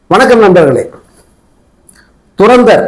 வணக்கம் நண்பர்களே. துரந்தர்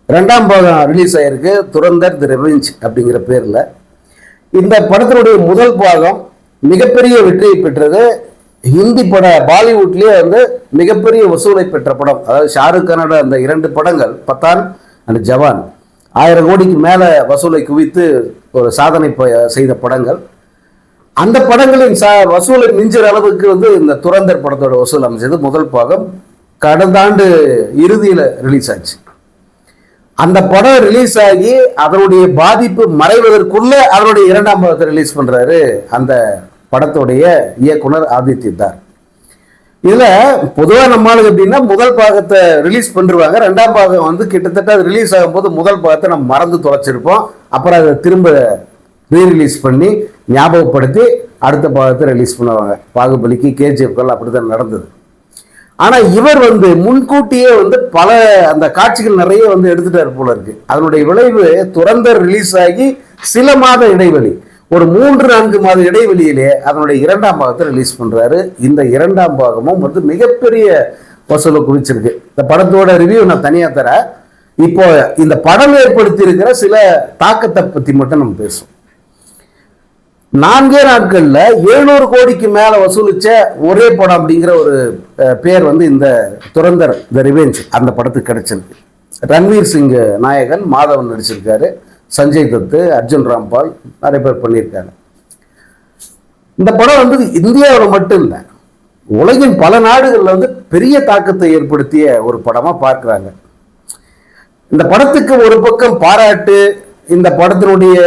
ரெண்டாம் பாகம் ரிலீஸ் ஆயிருக்கு. துரந்தர் தி ரெவெஞ்ச் அப்படிங்கிற பேர்ல இந்த படத்தினுடைய முதல் பாகம் மிகப்பெரிய வெற்றியை பெற்றது. ஹிந்தி பட பாலிவுட்லயே மிகப்பெரிய வசூலை பெற்ற படம். அதாவது ஷாருக் கானோட அந்த 2 படங்கள் பத்தான் அண்ட் ஜவான் 1000 கோடிக்கு மேல வசூலை குவித்து ஒரு சாதனை செய்த படங்கள். அந்த படங்களின் வசூலை மிஞ்சுற அளவுக்கு இந்த துரந்தர் படத்தோட வசூல் அமைச்சது. முதல் பாகம் கடந்த ஆண்டு இறுதியில் ரிலீஸ் ஆச்சு. அந்த படம் ரிலீஸ் ஆகி அதனுடைய பாதிப்பு மறைவதற்குள்ள அதனுடைய 2ஆம் பாகத்தை ரிலீஸ் பண்றாரு அந்த படத்துடைய இயக்குனர் ஆதித்யதார். இதுல பொதுவா நம்மளுக்கு எப்படின்னா முதல் பாகத்தை ரிலீஸ் பண்ணிருவாங்க. 2ஆம் பாகம் கிட்டத்தட்ட அது ரிலீஸ் ஆகும் போது முதல் பாகத்தை நம்ம மறந்து தொலைச்சிருப்போம். அப்புறம் அதை திரும்ப ரீரிலீஸ் பண்ணி ஞாபகப்படுத்தி அடுத்த பாகத்தை ரிலீஸ் பண்ணுவாங்க. பாகுபலிக்கு கேஜிஎஃப்கள் அப்படித்தான் நடந்தது. ஆனா இவர் முன்கூட்டியே பல அந்த காட்சிகள் நிறைய எடுத்துட்டாரு போல இருக்கு. அதனுடைய விளைவு துரந்தர் ரிலீஸ் ஆகி சில மாத இடைவெளி, ஒரு 3-4 மாத இடைவெளியிலே அதனுடைய 2ஆம் பாகத்தை ரிலீஸ் பண்றாரு. இந்த 2ஆம் பாகமும் மிகப்பெரிய வசூலை குவிச்சிருக்கு. இந்த படத்தோட ரிவ்யூ நான் தனியா தரேன். இப்போ இந்த படம் ஏற்படுத்தி இருக்கிற சில தாக்கத்தை பத்தி மட்டும் நம்ம பேசுவோம். 4 நாட்கள்ல 700 கோடிக்கு மேல வசூலிச்ச ஒரே படம் அப்படிங்கிற ஒரு பேர் இந்த துரந்தர் தி ரிவெஞ்ச் அந்த படத்துக்கு கிடைச்சிருக்கு. ரன்வீர் சிங் நாயகன், மாதவன் நடிச்சிருக்காரு, சஞ்சய் தத்து, அர்ஜுன் ராம்பால் நிறைய பேர் பண்ணியிருக்காங்க. இந்த படம் இந்தியாவில் மட்டும் இல்லை, உலகின் பல நாடுகள்ல பெரிய தாக்கத்தை ஏற்படுத்திய ஒரு படமா பார்க்கிறாங்க. இந்த படத்துக்கு ஒரு பக்கம் பாராட்டு, இந்த படத்தினுடைய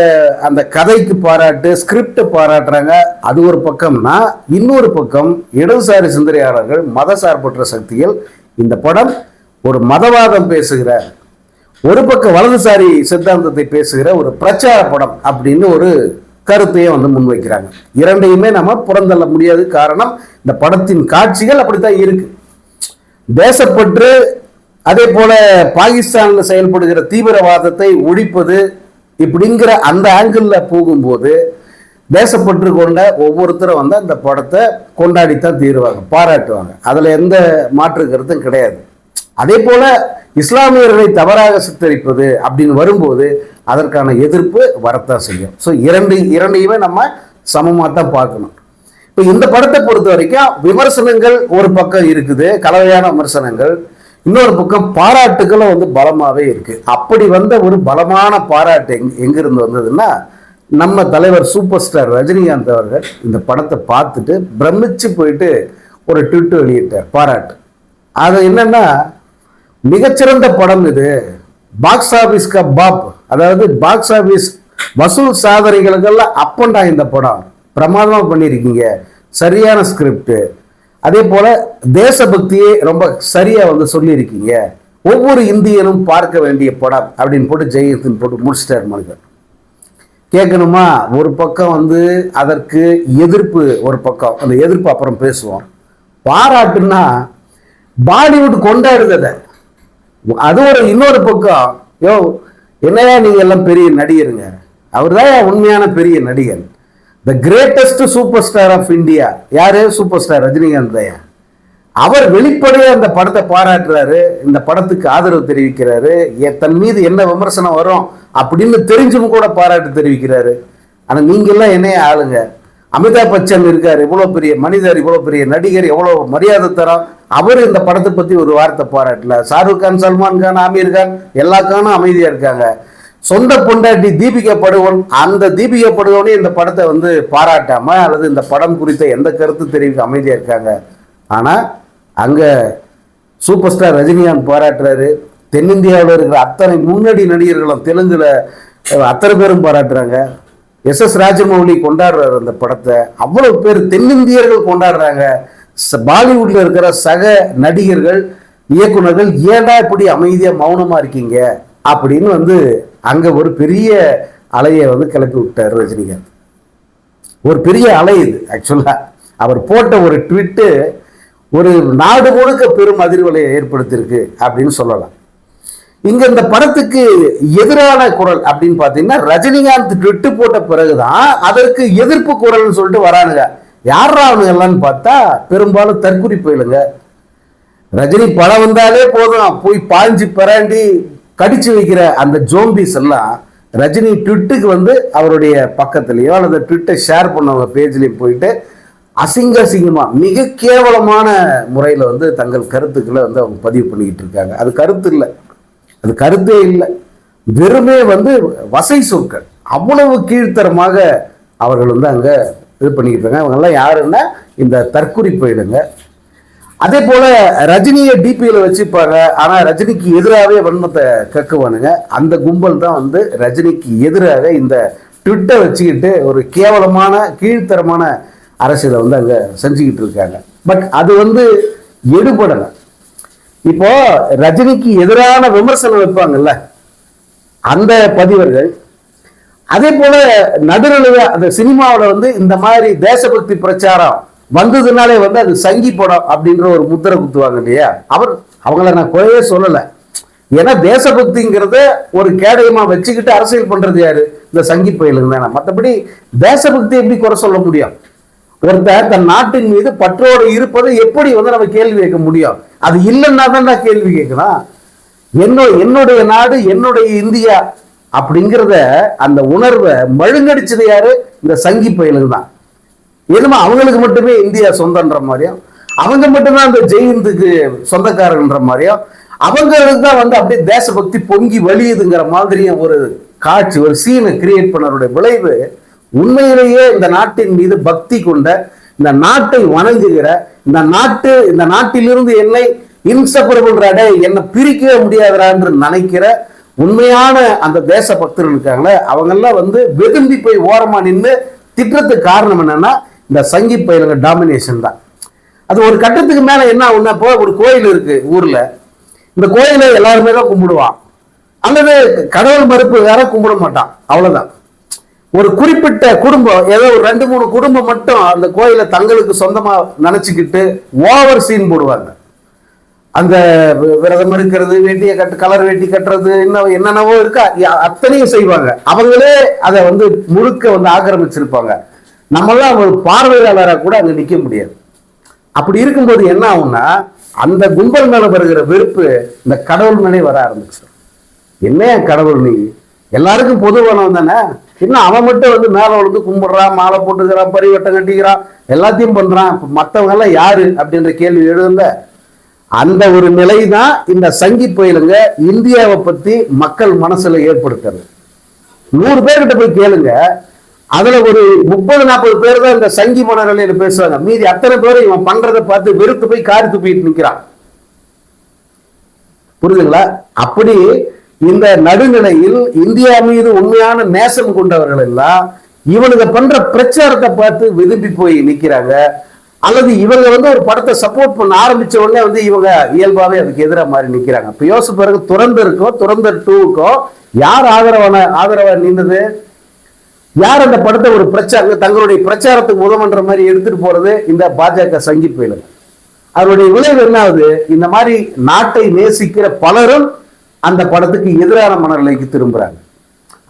அந்த கதைக்கு பாராட்டு, ஸ்கிரிப்ட் பாராட்டுறாங்க. அது ஒரு பக்கம்னா, இன்னொரு பக்கம் இடதுசாரி சிந்தனையாளர்கள், மதசார்பற்ற சக்திகள் இந்த படம் ஒரு மதவாதம் பேசுகிற, ஒரு பக்கம் வலதுசாரி சித்தாந்தத்தை பேசுகிற ஒரு பிரச்சார படம் அப்படின்னு ஒரு கருத்தையும் முன்வைக்கிறாங்க. இரண்டையுமே நம்ம புறந்தள்ள முடியாது. காரணம், இந்த படத்தின் காட்சிகள் அப்படித்தான் இருக்கு. தேசப்பற்று, அதே போல பாகிஸ்தானில் செயல்படுகிற தீவிரவாதத்தை ஒழிப்பது இப்படிங்கிற அந்த ஆங்கிள் போகும்போது தேசப்பற்று கொண்ட ஒவ்வொருத்தரும் அந்த படத்தை கொண்டாடித்தான் தீருவாங்க, பாராட்டுவாங்க. அதுல எந்த மாற்று கருத்தும் கிடையாது. அதே போல இஸ்லாமியர்களை தவறாக சித்தரிப்பது அப்படின்னு வரும்போது அதற்கான எதிர்ப்பு வரத்தான் செய்யும். ஸோ இரண்டையுமே நம்ம சமமாக தான் பார்க்கணும். இப்போ இந்த படத்தை பொறுத்த வரைக்கும் விமர்சனங்கள் ஒரு பக்கம் இருக்குது, கலவையான விமர்சனங்கள். இன்னொரு பக்கம் பாராட்டுகளும் பலமாவே இருக்கு. அப்படி ஒரு பலமான பாராட்டு எங்கிருந்து வந்ததுன்னா, நம்ம தலைவர் சூப்பர் ஸ்டார் ரஜினிகாந்த் அவர்கள் இந்த படத்தை பார்த்துட்டு பிரமிச்சு போயிட்டு ஒரு ட்வீட் வெளியிட்டார், பாராட்டு. அது என்னன்னா, மிகச்சிறந்த படம் இது, பாக்ஸ் ஆபீஸ் கா பாப், அதாவது பாக்ஸ் ஆபீஸ் வசூல் சாதனைகளுக்கெல்லாம் அப்பண்டா இந்த படம், பிரமாதமா பண்ணியிருக்கீங்க, சரியான ஸ்கிரிப்ட், அதே போல தேசபக்தியை ரொம்ப சரியா சொல்லியிருக்கீங்க, ஒவ்வொரு இந்தியனும் பார்க்க வேண்டிய படம் அப்படின்னு போட்டு ஜெயத்தின் போட்டு முடிச்சிட்டார் மனிதர். கேட்கணுமா? ஒரு பக்கம் அதற்கு எதிர்ப்பு, ஒரு பக்கம் அந்த எதிர்ப்பு அப்புறம் பேசுவோம். பாராட்டுன்னா பாலிவுட் கொண்டாடுறத, அது ஒரு இன்னொரு பக்கம். என்னையா நீங்க எல்லாம் பெரிய நடிகருங்க, அவர் தான் உண்மையான பெரிய நடிகர். The greatest super star of India யாரு? சூப்பர் ஸ்டார் ரஜினிகாந்த் தான். அவர் வெளிப்படையா அந்த படத்தை பாராட்டுறாரு, இந்த படத்துக்கு ஆதரவு தெரிவிக்கிறாரு. தன் மீது என்ன விமர்சனம் வரும் அப்படின்னு தெரிஞ்சும் கூட பாராட்டு தெரிவிக்கிறாரு. ஆனா நீங்க எல்லாம் என்னைய ஆளுங்க, அமிதாப் பச்சன் இருக்காரு, இவ்வளவு பெரிய மனிதர், இவ்வளவு பெரிய நடிகர், எவ்வளவு மரியாதை தரம், அவர் இந்த படத்தை பத்தி ஒரு வார்த்தை பாராட்டல. ஷாருக் கான், சல்மான் கான், ஆமீர் கான் எல்லா கானும் அமைதியா இருக்காங்க. சொந்த பொண்டாட்டி தீபிகா படுகோன், அந்த தீபிகா படுகோனே இந்த படத்தை பாராட்டாம அல்லது இந்த படம் குறித்த எந்த கருத்து தெரிவிக்க அமைதியா இருக்காங்க. ஆனா அங்க சூப்பர் ஸ்டார் ரஜினிகாந்த் பாராட்டுறாரு. தென்னிந்தியாவில் இருக்கிற அத்தனை முன்னணி நடிகர்களும், தெலுங்குல அத்தனை பேரும் பாராட்டுறாங்க. எஸ் ராஜமௌலி கொண்டாடுறாரு அந்த படத்தை. அவ்வளவு பேர் தென்னிந்தியர்கள் கொண்டாடுறாங்க. பாலிவுட்ல இருக்கிற சக நடிகர்கள், இயக்குநர்கள் ஏன்டா இப்படி அமைதியா மௌனமா இருக்கீங்க அப்படின்னு அங்க ஒரு பெரிய அலையை கிளப்பி விட்டார் ரஜினிகாந்த். ஒரு பெரிய அலை இது. ஆக்சுவலா அவர் போட்ட ஒரு ட்வீட்டு ஒரு நாடு முழுக்க பெரும் அதிர்வலையை ஏற்படுத்தியிருக்கு அப்படின்னு சொல்லலாம். இங்க இந்த படத்துக்கு எதிரான குரல் அப்படின்னு பாத்தீங்கன்னா, ரஜினிகாந்த் ட்விட்டு போட்ட பிறகுதான் அதற்கு எதிர்ப்பு குரல்னு சொல்லிட்டு வரானுங்க. யாரா அவனுங்க எல்லாம் பார்த்தா பெரும்பாலும் தற்குறி போயிலுங்க. ரஜினி படம் வந்தாலே போதும் போய் பாஞ்சு பராண்டி கடிச்சு வைக்கிற அந்த ஜோம்பிஸ் எல்லாம் ரஜினி ட்விட்டுக்கு வந்து அவருடைய பக்கத்துலயோ அல்லது ட்விட்டை ஷேர் பண்ணவங்க பேஜ்லயும் போயிட்டு அசிங்கமா மிக கேவலமான முறையில் வந்து தங்கள் கருத்துக்களை வந்து அவங்க பதிவு பண்ணிக்கிட்டு இருக்காங்க. அது கருத்து இல்லை, அது கருத்தே இல்லை, வெறுமே வந்து வசை சொற்கள். அவ்வளவு கீழ்த்தரமாக அவர்கள் வந்து அங்க இது பண்ணிக்கிட்டு இருக்காங்க. அவங்கெல்லாம் யாருன்னா இந்த தற்குறி போயிடுங்க. அதே போல ரஜினியை டிபியில வச்சுப்பாங்க, ஆனா ரஜினிக்கு எதிராகவே வன்மத்தை கக்குவானுங்க. அந்த கும்பல் தான் வந்து ரஜினிக்கு எதிராக இந்த ட்விட்டை வச்சுக்கிட்டு ஒரு கேவலமான கீழ்த்தரமான அரசியலை வந்து அங்க செஞ்சுக்கிட்டு இருக்காங்க. பட் அது வந்து எடுபடலை. இப்போ ரஜினிக்கு எதிரான விமர்சனம் வைப்பாங்கல்ல அந்த பதிவர்கள், அதே போல நடுநிலையா அந்த சினிமாவில் வந்து இந்த மாதிரி தேசபக்தி பிரச்சாரம் வந்ததுனாலே வந்து அது சங்கி படம் அப்படின்ற ஒரு முத்திரை குத்துவாங்க இல்லையா. அவங்கள நான் குறையே சொல்லலை. ஏன்னா தேசபக்திங்கிறத ஒரு கேடயமா வச்சுக்கிட்டு அரசியல் பண்றது யாரு? இந்த சங்கி பயிலுங்க தானே. மற்றபடி தேசபக்தி எப்படி குறை சொல்ல முடியும்? ஒருத்தர் தன் நாட்டின் மீது பற்றோடு இருப்பதை எப்படி வந்து நம்ம கேள்வி கேட்க முடியும்? அது இல்லைன்னா தான் நான் கேள்வி கேட்கணும். என்னுடைய நாடு, என்னுடைய இந்தியா அப்படிங்கிறத அந்த உணர்வை மழுங்கடிச்சது யாரு? இந்த சங்கி பயிலுங்க தான். என்னமா அவங்களுக்கு மட்டுமே இந்தியா சொந்தன்ற மாதிரியும், அவங்க மட்டும்தான் அந்த ஜெயிந்துக்கு சொந்தக்காரன்ற மாதிரியும், அவங்களுக்கு தான் வந்து அப்படியே தேசபக்தி பொங்கி வலியுதுங்கிற மாதிரியும் ஒரு காட்சி, ஒரு சீனை கிரியேட் பண்ணருடைய விளைவு உண்மையிலேயே இந்த நாட்டின் மீது பக்தி கொண்ட, இந்த நாட்டை வணங்குகிற, இந்த நாட்டிலிருந்து என்னை இன்செப்பரபிள் ராடே, என்னை பிரிக்கவே முடியாதுரான்னு நினைக்கிற உண்மையான அந்த தேச பக்தர்கள் இருக்காங்களே, அவங்கெல்லாம் வந்து வெதும்பி போய் ஓரமா நின்று திட்டத்துக்கு காரணம் என்னன்னா இந்த சங்கி பயிலுங்க டாமினேஷன் தான். அது ஒரு கட்டத்துக்கு மேல என்ன ஆகும்னா, இப்போ ஒரு கோயில் இருக்கு ஊர்ல, இந்த கோயிலை எல்லாருமே தான் கும்பிடுவான், அல்லது கடவுள் மறுப்பு வேற கும்பிட மாட்டான், அவ்வளவுதான். ஒரு குறிப்பிட்ட குடும்பம், ஏதோ ஒரு 2-3 குடும்பம் மட்டும் அந்த கோயிலை தங்களுக்கு சொந்தமா நினைச்சுக்கிட்டு ஓவர் சீன் போடுவாங்க. அந்த விரதம் இருக்கிறது, வேட்டியை கலர் வேட்டி கட்டுறது, இன்னும் என்னென்னவோ இருக்கா, அத்தனையும் செய்வாங்க. அவங்களே அதை வந்து முழுக்க வந்து ஆக்கிரமிச்சிருப்பாங்க. நம்மளாம் ஒரு பார்வையாளராக கூட அங்க நிக்க முடியாது. அப்படி இருக்கும்போது என்ன ஆகும்னா, அந்த கும்பல் மேல வருகிற வெறுப்பு இந்த கடவுள் மேலே வர ஆரம்பிச்சு. என்ன கடவுள், நீ எல்லாருக்கும் பொதுவானவன் தானே, இன்னும் அவன் மட்டும் வந்து மேல விழுந்து கும்பிடுறான், மாலை போட்டுக்கிறான், பரிவட்டம் கட்டிக்கிறான், எல்லாத்தையும் பண்றான், மற்றவங்க எல்லாம் யாரு அப்படின்ற கேள்வி எழுந்த அந்த ஒரு நிலை தான் இந்த சங்கி பயிலுங்க இந்தியாவை பத்தி மக்கள் மனசுல ஏற்படுத்துறது. 100 பேர்கிட்ட போய் கேளுங்க, அதுல ஒரு 30-40 பேர் தான் இந்த சங்கி மனநிலையில பேசுவாங்க. மீதி அத்தனை பேரும் இவன் பண்றதை பார்த்து வெறுத்து போய் காரி துப்பிட்டு நிக்கிறான். புரியுதுங்களா? அப்படி இந்த நடுநிலையில் இந்தியா மீது உண்மையான நேசம் கொண்டவர்கள் எல்லாம் இவனுக்கு பண்ற பிரச்சாரத்தை பார்த்து விரும்பி போய் நிக்கிறாங்க. அல்லது இவங்க வந்து ஒரு படத்தை சப்போர்ட் பண்ண ஆரம்பிச்ச உடனே வந்து இவங்க இயல்பாவே அதுக்கு எதிராக மாறி நிக்கிறாங்க. இப்ப யோசிச்சு பாருங்க, துரந்தருக்கும் துரந்தர் 2க்கும் யார் ஆதரவா நின்றது? யார் அந்த படத்தை ஒரு பிரச்சாரம் தங்களுடைய பிரச்சாரத்துக்கு உதவுன்ற மாதிரி எடுத்துட்டு போறது? இந்த பாஜக சங்கி பயிலுங்க. அதனுடைய விளைவு என்ன ஆகுது? இந்த மாதிரி நாட்டை நேசிக்கிற பலரும் அந்த படத்துக்கு எதிரான மனநிலைக்கு திரும்புறாங்க.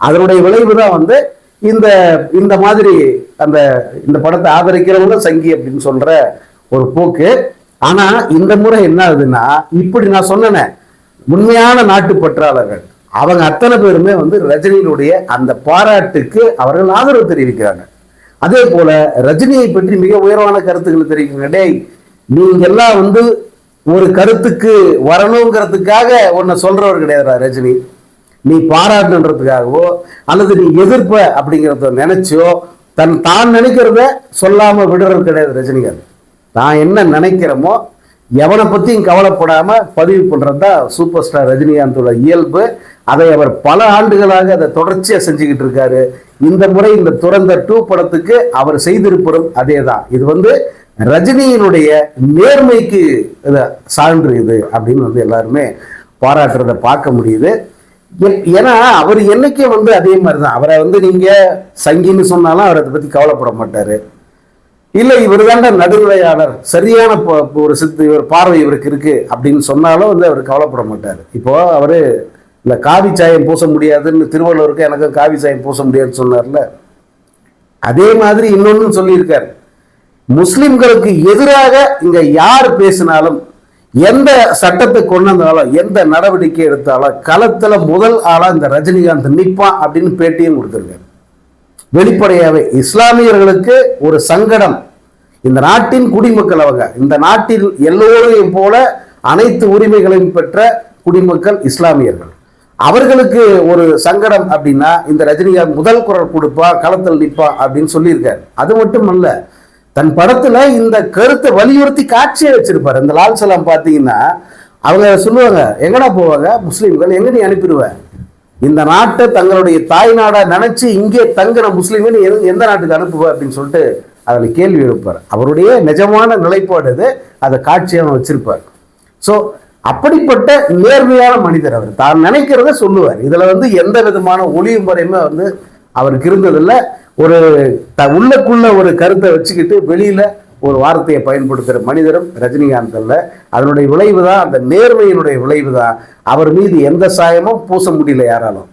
அதனுடைய விளைவு தான் வந்து இந்த மாதிரி இந்த படத்தை ஆதரிக்கிறவங்க சங்கி அப்படின்னு சொல்ற ஒரு போக்கு. ஆனா இந்த முறை என்ன ஆகுதுன்னா, இப்படி நான் சொன்னேன், உண்மையான நாட்டு பற்றாளர்கள் அவங்க அத்தனை பேருமே வந்து ரஜினியினுடைய அந்த பாராட்டுக்கு அவர்கள் ஆதரவு தெரிவிக்கிறாங்க. அதே போல ரஜினியை பற்றி மிக உயர்வான கருத்துக்களை தெரிவிக்கிறாங்க. டேய், நீங்க எல்லாம் வந்து ஒரு கருத்துக்கு வரணுங்கிறதுக்காக ஒன்ன சொல்றவர் கிடையாதுடா ரஜினி. நீ பாராட்டுன்றதுக்காகவோ அல்லது நீ எதிர்ப்ப அப்படிங்கிறத நினைச்சோ தான் நினைக்கிறத சொல்லாம விடுறது கிடையாது ரஜினிகாந்த். தான் என்ன நினைக்கிறோமோ எவனை பத்தியும் கவலைப்படாம பதிவு பண்றதுதான் சூப்பர் ஸ்டார் ரஜினிகாந்தோட இயல்பு. அதை அவர் பல ஆண்டுகளாக அதை தொடர்ச்சியா செஞ்சுக்கிட்டு இருக்காரு. இந்த முறை இந்த துரந்தர் 2 படத்துக்கு அவர் செய்திருப்பதும் அதே தான். இது வந்து ரஜினியினுடைய நேர்மைக்கு சான்று இது அப்படின்னு வந்து எல்லாருமே பாராட்டுறத பார்க்க முடியுது. ஏன்னா அவர் என்னைக்கே வந்து அதே மாதிரிதான். அவரை வந்து நீங்க சங்கின்னு சொன்னாலும் அவர் அதை பத்தி கவலைப்பட மாட்டாரு. இல்லை இவர் தாண்ட நடுநிலையாளர், சரியான இவர் பார்வை இவருக்கு இருக்கு அப்படின்னு சொன்னாலும் வந்து அவர் கவலைப்பட மாட்டார். இப்போ அவரு இந்த காவி சாயம் பூச முடியாதுன்னு திருவள்ளுவருக்கு எனக்கு காவி சாயம் பூச முடியாதுன்னு சொன்னார்ல, அதே மாதிரி இன்னொன்னு சொல்லியிருக்காரு. முஸ்லிம்களுக்கு எதிராக இங்க யார் பேசினாலும், எந்த சட்டத்தை கொண்டு வந்தாலும் எந்த நடவடிக்கை எடுத்தாலும் களத்துல முதல் ஆளா இந்த ரஜினிகாந்த் நிப்பான் அப்படின்னு பேட்டியும் கொடுத்திருக்காரு. வெளிப்படையாவே இஸ்லாமியர்களுக்கு ஒரு சங்கடம். இந்த நாட்டின் குடிமக்கள் அவங்க, இந்த நாட்டில் எல்லோரையும் போல அனைத்து உரிமைகளையும் பெற்ற குடிமக்கள் இஸ்லாமியர்கள். அவர்களுக்கு ஒரு சங்கடம் அப்படின்னா இந்த ரஜினிகாந்த் முதல் குரல் கொடுப்பா, களத்தில் நிற்பா அப்படின்னு சொல்லியிருக்காரு. அது மட்டும் அல்ல, தன் படத்துல இந்த கருத்தை வலியுறுத்தி காட்சியை வச்சிருப்பாரு. இந்த லால் சலாம் பார்த்தீங்கன்னா அவங்க சொல்லுவாங்க, எங்கடா போவாங்க முஸ்லீம்கள், எங்க நீ அனுப்பிடுவ, இந்த நாட்டை தங்களுடைய தாய் நாடா நினைச்சு இங்கே தங்குற முஸ்லீம்கள் எந்த நாட்டுக்கு அனுப்புவ அப்படின்னு சொல்லிட்டு அதில் கேள்வி எழுப்பார். அவருடைய நிஜமான நிலைப்பாடு இது, அதை காட்சியாக வச்சிருப்பார். ஸோ அப்படிப்பட்ட நேர்மையான மனிதர் அவர். தான் நினைக்கிறத சொல்லுவார். இதுல எந்த விதமான ஒளிவு முறையுமே அவருக்கு இருந்ததில்லை. ஒரு உள்ளக்குள்ள ஒரு கருத்தை வச்சுக்கிட்டு வெளியில ஒரு வார்த்தையை பயன்படுத்துகிற மனிதரும் ரஜினிகாந்த் அல்ல. அதனுடைய விளைவு தான், அந்த நேர்மையினுடைய விளைவு தான். அவர் மீது எந்த சாயமும் பூச முடியல யாராலும்.